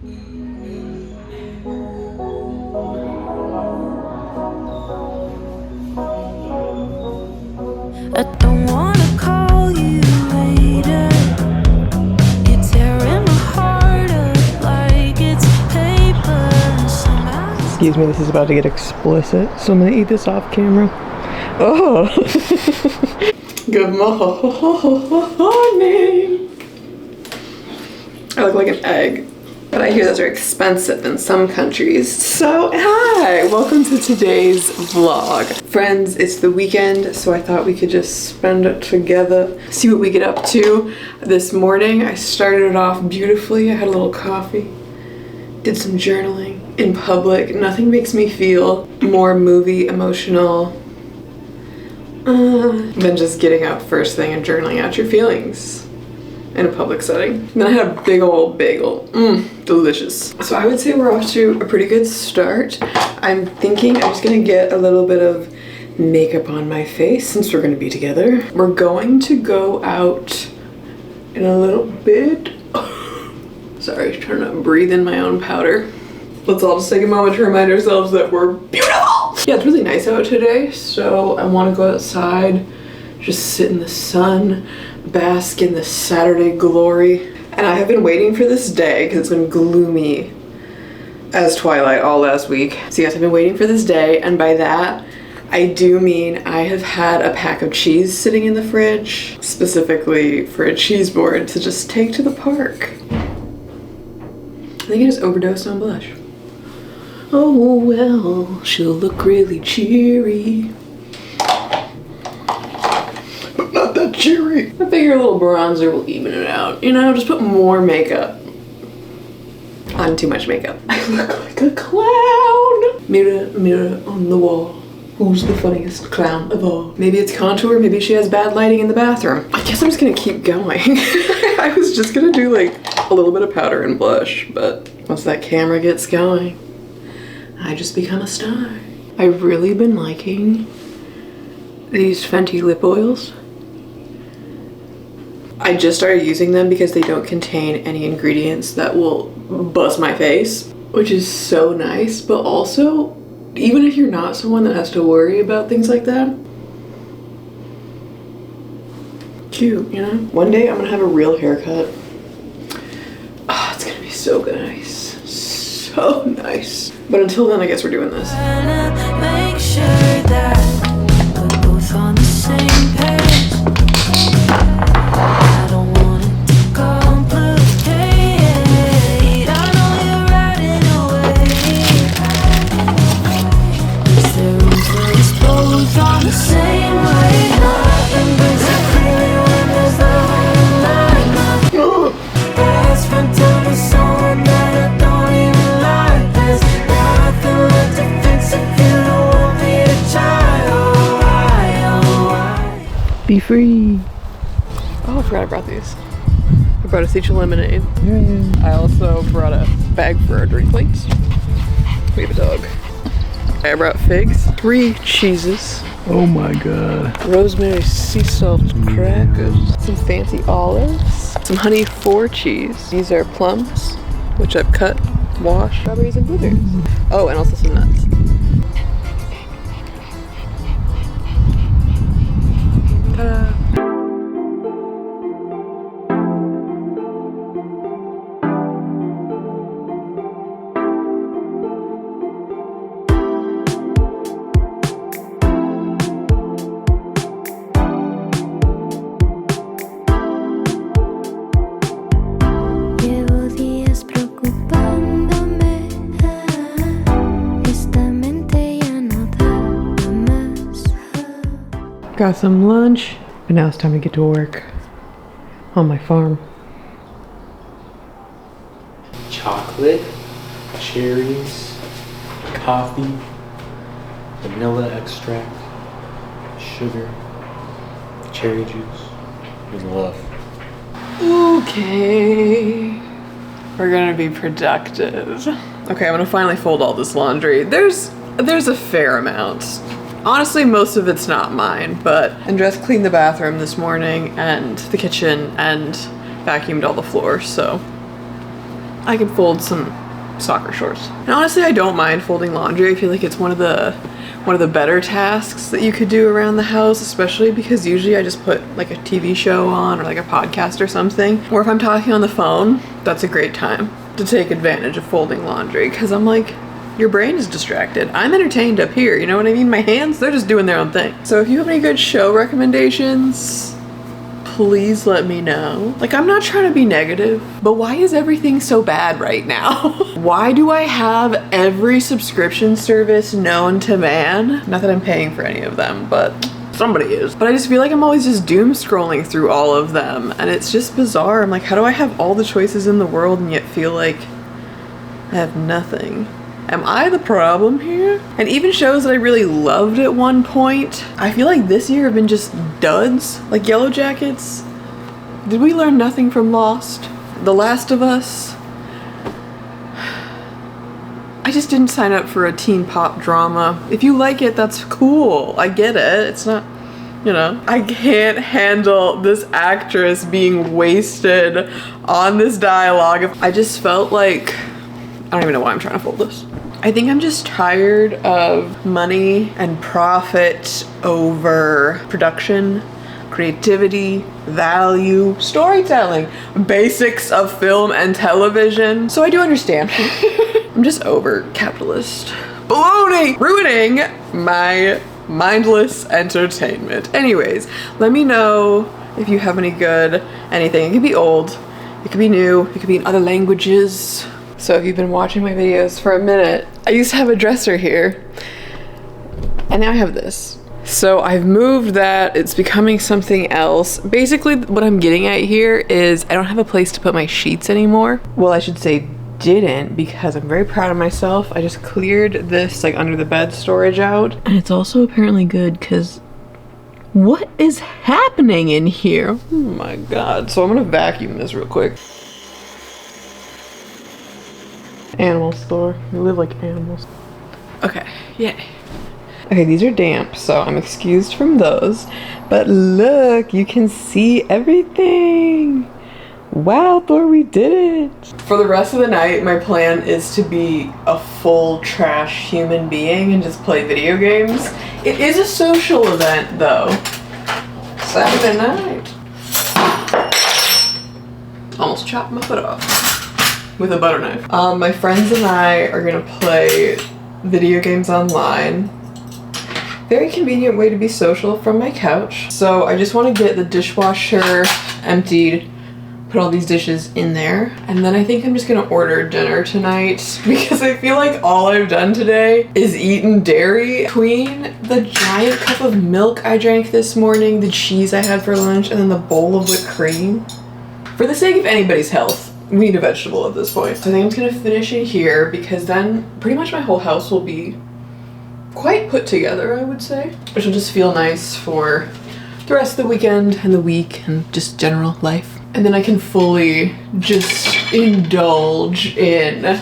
I don't wanna call you later. You're tearing my heart up like it's paper somehow. Excuse me, this is about to get explicit, so I'm gonna eat this off camera. Oh! Good morning! I look like an egg. But I hear those are expensive in some countries. So, hi! Welcome to today's vlog. Friends, it's the weekend, so I thought we could just spend it together. See what we get up to. This morning, I started it off beautifully. I had a little coffee. Did some journaling in public. Nothing makes me feel more movie emotional than just getting up first thing and journaling out your feelings in a public setting. Then I had a big old bagel. Delicious. So I would say we're off to a pretty good start. I'm thinking I'm just gonna get a little bit of makeup on my face since we're gonna be together. We're going to go out in a little bit. Sorry, trying to breathe in my own powder. Let's all just take a moment to remind ourselves that we're beautiful! Yeah, it's really nice out today, so I wanna go outside, just sit in the sun, bask in the Saturday glory. And I have been waiting for this day because it's been gloomy as twilight all last week. So yes, I've been waiting for this day, and by that, I do mean I have had a pack of cheese sitting in the fridge, specifically for a cheese board to just take to the park. I think I just overdosed on blush. Oh well, she'll look really cheery. Not that cheery. I figure a little bronzer will even it out. You know, just put more makeup on too much makeup. I look like a clown. Mirror, mirror on the wall. Who's the funniest clown of all? Maybe it's contour, maybe she has bad lighting in the bathroom. I guess I'm just gonna keep going. I was just gonna do like a little bit of powder and blush, but once that camera gets going, I just become a star. I've really been liking these Fenty lip oils. I just started using them because they don't contain any ingredients that will bust my face, which is so nice, but also, even if you're not someone that has to worry about things like that, cute, you know? One day I'm gonna have a real haircut. Oh, it's gonna be so nice. So nice. But until then, I guess we're doing this. Make sure that we're both on the same page. I don't want it to complicate. I know you're riding away. Is there room for us both on the same wave? Nothing brings a feeling when there's love on the line. Best friend tell me someone that I don't even like. There's nothing left to fix if you don't want me to try. Be free. Oh, I forgot I brought these. I brought us each a lemonade. Yay. I also brought a bag for our drink plates. We have a dog. I brought figs, 3 cheeses. Oh my god. Rosemary sea salt crackers. Some fancy olives. Some honey 4 cheese. These are plums, which I've cut, washed, strawberries and blueberries. Oh, and also some nuts. Ta-da. Got some lunch, and now it's time to get to work on my farm. Chocolate, cherries, coffee, vanilla extract, sugar, cherry juice. With love. Okay. We're gonna be productive. Okay, I'm gonna finally fold all this laundry. There's a fair amount. Honestly, most of it's not mine, but Andres cleaned the bathroom this morning and the kitchen and vacuumed all the floors, so I could fold some soccer shorts. And honestly, I don't mind folding laundry. I feel like it's one of the better tasks that you could do around the house, especially because usually I just put like a TV show on or like a podcast or something. Or if I'm talking on the phone, that's a great time to take advantage of folding laundry, because I'm like, your brain is distracted. I'm entertained up here, you know what I mean? My hands, they're just doing their own thing. So if you have any good show recommendations, please let me know. Like, I'm not trying to be negative, but why is everything so bad right now? Why do I have every subscription service known to man? Not that I'm paying for any of them, but somebody is. But I just feel like I'm always just doom scrolling through all of them, and it's just bizarre. I'm like, how do I have all the choices in the world and yet feel like I have nothing? Am I the problem here? And even shows that I really loved at one point, I feel like this year have been just duds. Like Yellow Jackets. Did we learn nothing from Lost? The Last of Us? I just didn't sign up for a teen pop drama. If you like it, that's cool. I get it. It's not, you know. I can't handle this actress being wasted on this dialogue. I just felt like, I don't even know why I'm trying to fold this. I think I'm just tired of money and profit over production, creativity, value, storytelling, basics of film and television. So I do understand. I'm just over capitalist baloney ruining my mindless entertainment. Anyways, let me know if you have any good anything. It could be old, it could be new, it could be in other languages. So if you've been watching my videos for a minute, I used to have a dresser here, and now I have this. So I've moved that, it's becoming something else. Basically, what I'm getting at here is I don't have a place to put my sheets anymore. Well, I should say didn't, because I'm very proud of myself. I just cleared this like under the bed storage out. And it's also apparently good because what is happening in here? Oh my God. So I'm gonna vacuum this real quick. Animal store. We live like animals. Okay, yay. Okay, these are damp, so I'm excused from those. But look, you can see everything. Wow, Thor, we did it. For the rest of the night, my plan is to be a full trash human being and just play video games. It is a social event, though. Saturday night. Almost chopped my foot off with a butter knife. My friends and I are gonna play video games online. Very convenient way to be social from my couch. So I just want to get the dishwasher emptied, put all these dishes in there, and then I think I'm just gonna order dinner tonight because I feel like all I've done today is eaten dairy. Between the giant cup of milk I drank this morning, the cheese I had for lunch, and then the bowl of whipped cream, for the sake of anybody's health, we need a vegetable at this point. So I think I'm just gonna finish it here because then pretty much my whole house will be quite put together, I would say. Which will just feel nice for the rest of the weekend and the week and just general life. And then I can fully just indulge in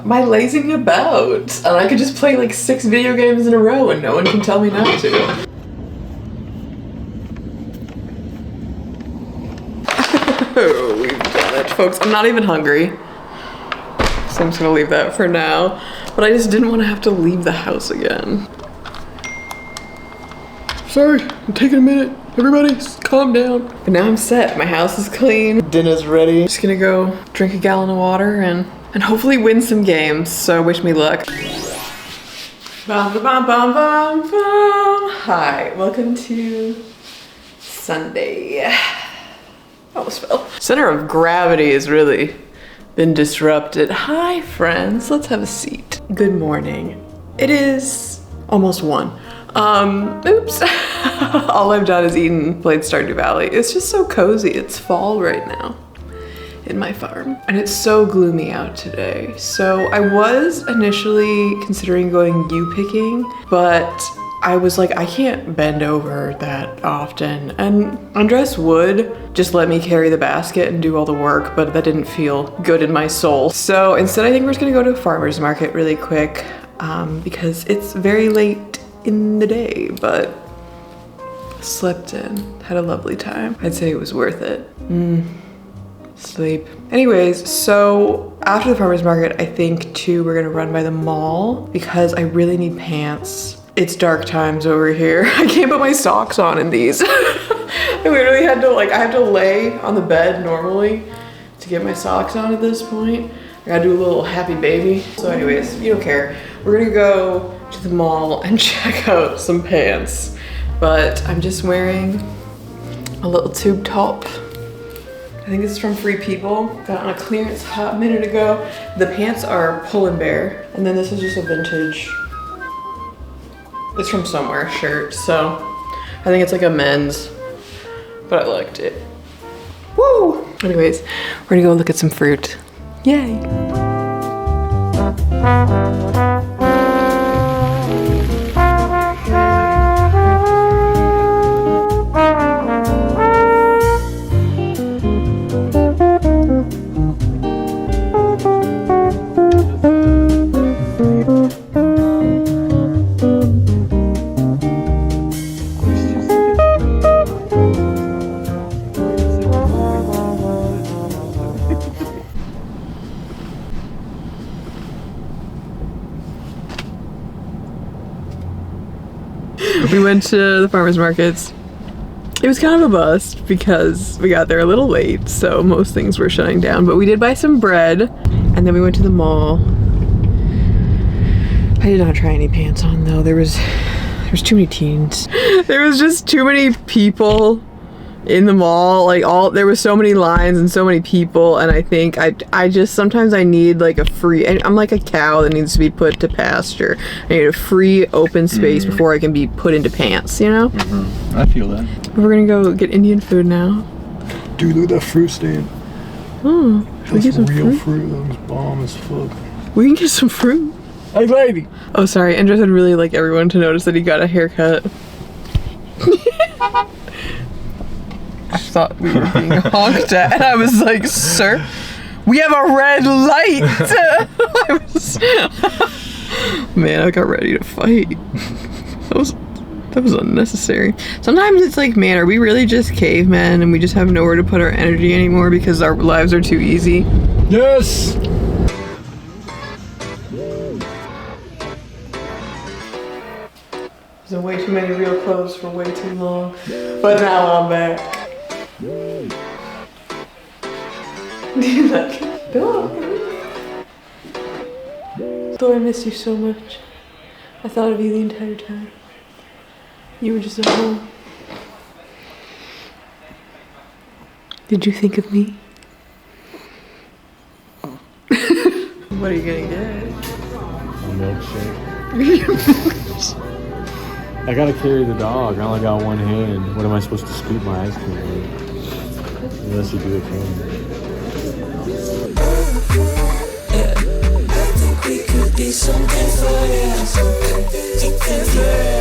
my lazing about. And I could just play like 6 video games in a row and no one can tell me not to. Oh, we've done it, folks. I'm not even hungry, so I'm just gonna leave that for now. But I just didn't want to have to leave the house again. Sorry, I'm taking a minute. Everybody, calm down. But now I'm set. My house is clean. Dinner's ready. Just gonna go drink a gallon of water and hopefully win some games. So wish me luck. Bum, bum, bum, bum, bum. Hi, welcome to Sunday. Almost fell. Center of gravity has really been disrupted. Hi friends, let's have a seat. Good morning. It is almost 1. Oops. All I've done is eaten, played Stardew Valley. It's just so cozy. It's fall right now in my farm. And it's so gloomy out today. So I was initially considering going yew picking, but I was like, I can't bend over that often. And Andres would just let me carry the basket and do all the work, but that didn't feel good in my soul. So instead, I think we're just gonna go to a farmer's market really quick because it's very late in the day, but slept in, had a lovely time. I'd say it was worth it. sleep. Anyways, so after the farmer's market, I think too we're gonna run by the mall because I really need pants. It's dark times over here. I can't put my socks on in these. I literally had to I have to lay on the bed normally to get my socks on at this point. I gotta do a little happy baby. So anyways, you don't care. We're gonna go to the mall and check out some pants. But I'm just wearing a little tube top. I think this is from Free People. Got on a clearance hot minute ago. The pants are Pull and Bear. And then this is just a vintage, it's from somewhere shirt. So I think it's like a men's, but I liked it. Woo! Anyways, we're gonna go look at some fruit. Yay! We went to the farmer's markets. It was kind of a bust because we got there a little late, so most things were shutting down, but we did buy some bread, and then we went to the mall. I did not try any pants on though. There was too many teens. There was just too many people in the mall, there was so many lines and so many people, and I think I just sometimes I need like a free, I'm like a cow that needs to be put to pasture. I need a free open space before I can be put into pants, you know? I feel that. We're gonna go get Indian food now. Dude, look at that fruit stand. Oh, should we get some real fruit? That was bomb as fuck. We can get some fruit. Hey lady! Oh sorry, Andres would really like everyone to notice that he got a haircut. I thought we were being honked at, and I was like, sir, we have a red light. Man, I got ready to fight. That was unnecessary. Sometimes it's like, man, are we really just cavemen and we just have nowhere to put our energy anymore because our lives are too easy? Yes! There's been way too many real clothes for way too long, but now I'm back. Do you like it? Thor, I miss you so much. I thought of you the entire time. You were just at home. Did you think of me? What are you gonna get? A milkshake. I gotta carry the dog. I only got one hand. What am I supposed to scoop my ice cream with? Unless you do it for me. We could be something for you, something for you.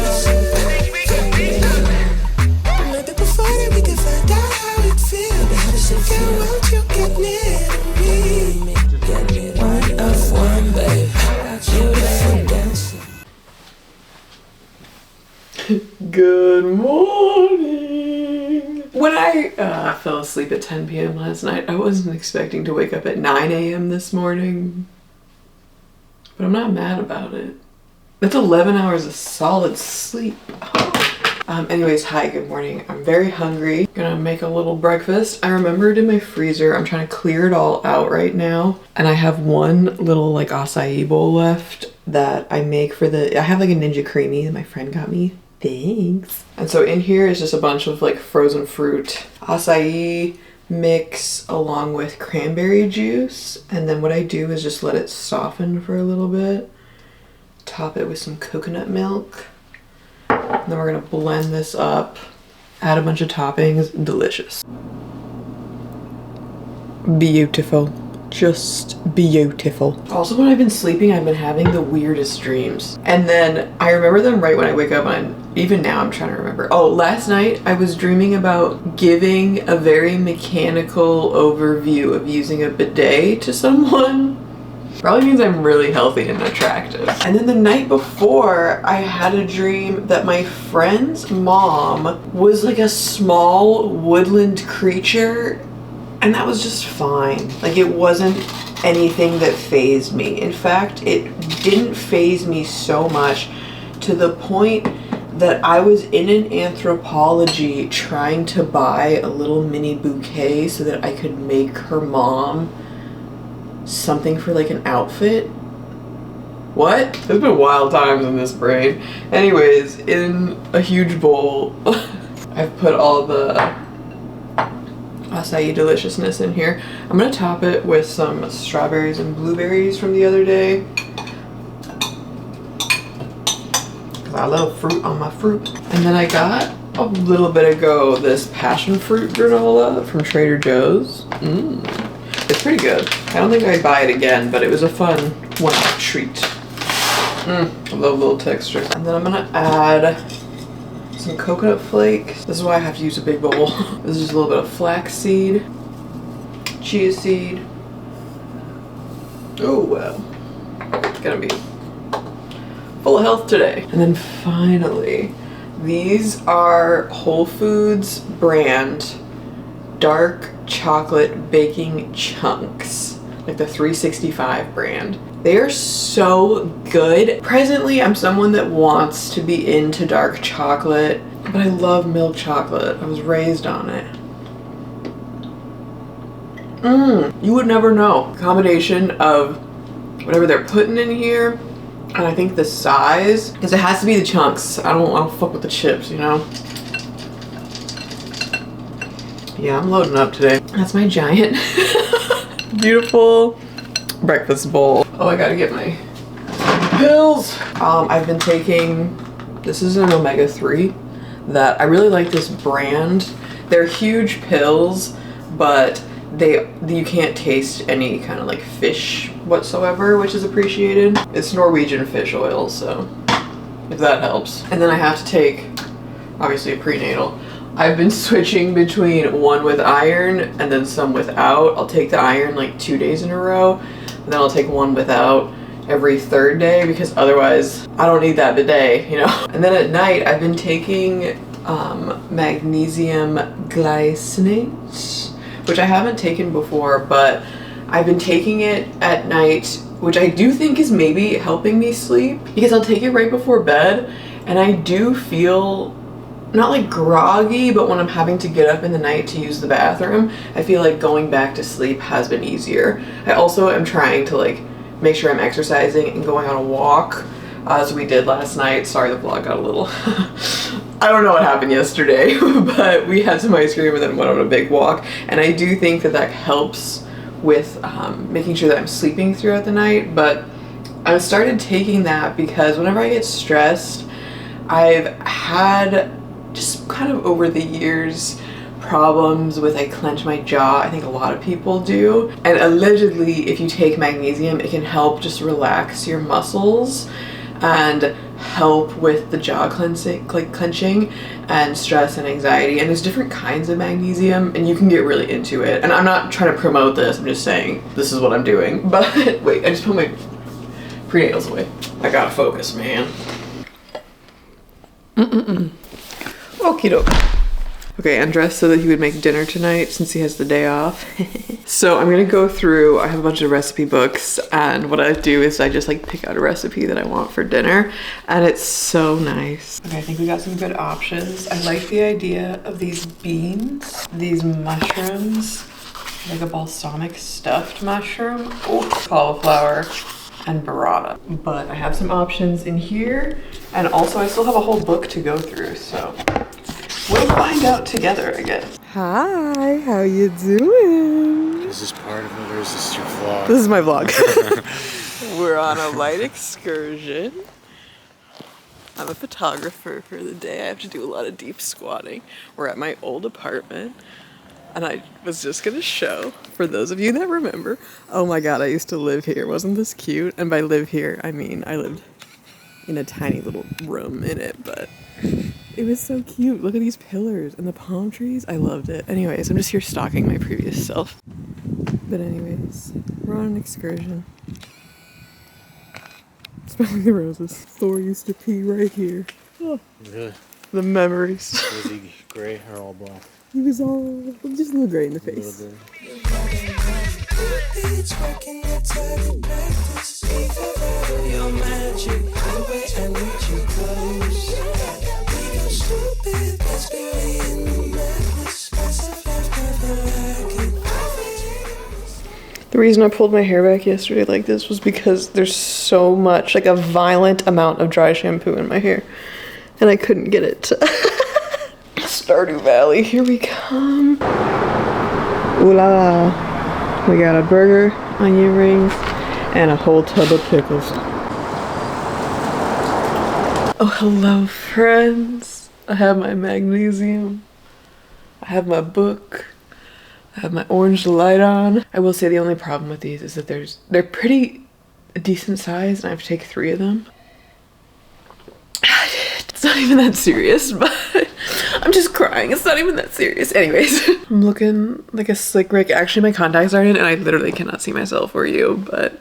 Maybe before that we can find out how it feels. How does it feel? Won't you get near me? One of one, babe. Beautiful dancing. Good morning. When I fell asleep at 10 p.m. last night, I wasn't expecting to wake up at 9 a.m. this morning. But I'm not mad about it. That's 11 hours of solid sleep. Anyways, hi, good morning. I'm very hungry. Gonna make a little breakfast. I remembered in my freezer, I'm trying to clear it all out right now. And I have one little like acai bowl left that I make for I have like a Ninja Creamy that my friend got me. Thanks. And so in here is just a bunch of like frozen fruit. Acai mix along with cranberry juice, and then what I do is just let it soften for a little bit, top it with some coconut milk, and then we're gonna blend this up, add a bunch of toppings. Delicious. Beautiful. Just beautiful. Also, when I've been sleeping, I've been having the weirdest dreams. And then I remember them right when I wake up, and even now I'm trying to remember. Oh, last night I was dreaming about giving a very mechanical overview of using a bidet to someone. Probably means I'm really healthy and attractive. And then the night before, I had a dream that my friend's mom was like a small woodland creature And that was just fine. Like, it wasn't anything that fazed me. In fact, it didn't faze me so much to the point that I was in an Anthropologie trying to buy a little mini bouquet so that I could make her mom something for like an outfit. What? There's been wild times in this brain. Anyways, in a huge bowl, I've put all the acai deliciousness in here. I'm gonna top it with some strawberries and blueberries from the other day. Cause I love fruit on my fruit. And then I got a little bit ago this passion fruit granola from Trader Joe's. It's pretty good. I don't think I'd buy it again, but it was a fun one-off treat. I love little texture. And then I'm gonna add some coconut flakes. This is why I have to use a big bowl. This is just a little bit of flax seed, chia seed. Oh wow, gonna be full of health today. And then finally, these are Whole Foods brand dark chocolate baking chunks, like the 365 brand. They are so good. Presently, I'm someone that wants to be into dark chocolate, but I love milk chocolate. I was raised on it. You would never know. Combination of whatever they're putting in here, and I think the size, because it has to be the chunks. I don't fuck with the chips, you know? Yeah, I'm loading up today. That's my giant, beautiful breakfast bowl. Oh, I gotta get my pills. I've been taking, this is an omega-3 that I really like this brand. They're huge pills, but you can't taste any kind of like fish whatsoever, which is appreciated. It's Norwegian fish oil, so if that helps. And then I have to take, obviously, a prenatal. I've been switching between one with iron and then some without. I'll take the iron like 2 days in a row, and then I'll take one without every third day, because otherwise I don't need that bidet, you know? And then at night I've been taking magnesium glycinate, which I haven't taken before, but I've been taking it at night, which I do think is maybe helping me sleep, because I'll take it right before bed and I do feel not like groggy, but when I'm having to get up in the night to use the bathroom, I feel like going back to sleep has been easier. I also am trying to like make sure I'm exercising and going on a walk, as we did last night. Sorry, the vlog got a little I don't know what happened yesterday, but we had some ice cream and then went on a big walk, and I do think that that helps with making sure that I'm sleeping throughout the night. But I started taking that because whenever I get stressed, I've had just kind of over the years problems with, I clench my jaw. I think a lot of people do. And allegedly, if you take magnesium, it can help just relax your muscles and help with the jaw clenching and stress and anxiety. And there's different kinds of magnesium, and you can get really into it. And I'm not trying to promote this, I'm just saying this is what I'm doing. But wait, I just put my prenatals away. I gotta focus, man. Okie doke. Okay, undressed so that he would make dinner tonight since he has the day off. So I'm gonna go through, I have a bunch of recipe books, and what I do is I just like pick out a recipe that I want for dinner, and it's so nice. Okay, I think we got some good options. I like the idea of these beans, these mushrooms, like a balsamic stuffed mushroom, cauliflower, and burrata. But I have some options in here, and also I still have a whole book to go through, so we'll find out together, I guess. Hi, how you doing? Is this part of it or is this your vlog? This is my vlog. We're on a light excursion. I'm a photographer for the day. I have to do a lot of deep squatting. We're at my old apartment, and I was just gonna show, for those of you that remember, oh my god, I used to live here. Wasn't this cute? And by live here, I mean I lived in a tiny little room in it, but it was so cute. Look at these pillars and the palm trees. I loved it. Anyways, I'm just here stalking my previous self. But anyways, we're on an excursion. Smelling the roses. Thor used to pee right here. Oh, Really? the memories. Was he gray or all black? He was all just a little gray in the face. It's working, I target practice. Your magic, the way I need you close. We go stupid, let's bury in the madness. Myself, I've never The reason I pulled my hair back yesterday like this was because there's so much, like a violent amount of dry shampoo in my hair. And I couldn't get it to Stardew Valley. Here we come. Ooh la la. We got a burger, onion rings, and a whole tub of pickles. Oh, hello, friends. I have my magnesium. I have my book. I have my orange light on. I will say the only problem with these is that they're pretty decent size, and I have to take 3 of them. It's not even that serious, but I'm just crying. It's not even that serious. Anyways, I'm looking like a slick Rick. Actually, my contacts are in and I literally cannot see myself or you, but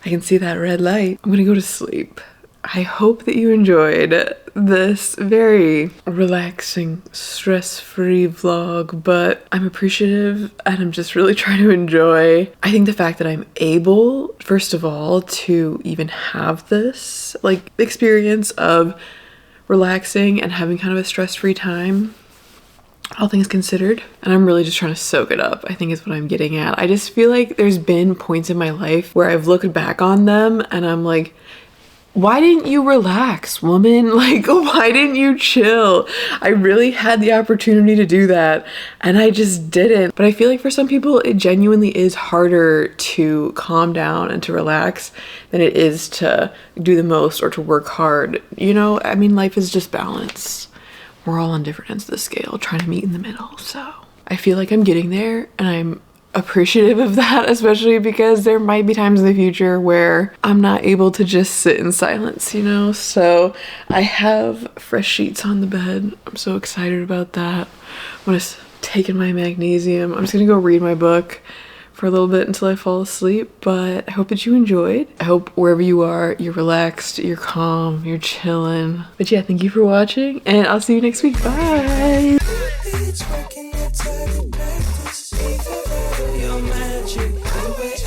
I can see that red light. I'm gonna go to sleep. I hope that you enjoyed this very relaxing, stress-free vlog, but I'm appreciative and I'm just really trying to enjoy. I think the fact that I'm able, first of all, to even have this like experience of relaxing and having kind of a stress-free time, all things considered, and I'm really just trying to soak it up, I think is what I'm getting at. I just feel like there's been points in my life where I've looked back on them and I'm like, why didn't you relax, woman? Like, why didn't you chill? I really had the opportunity to do that and I just didn't. But I feel like for some people, it genuinely is harder to calm down and to relax than it is to do the most or to work hard. You know, I mean, life is just balance. We're all on different ends of the scale, trying to meet in the middle. So I feel like I'm getting there and I'm appreciative of that, especially because there might be times in the future where I'm not able to just sit in silence, you know? So I have fresh sheets on the bed. I'm so excited about that. I'm gonna take in my magnesium. I'm just gonna go read my book for a little bit until I fall asleep, but I hope that you enjoyed. I hope wherever you are, you're relaxed, you're calm, you're chilling. But yeah, thank you for watching and I'll see you next week. Bye. It's working, I target practice. Your magic, the way I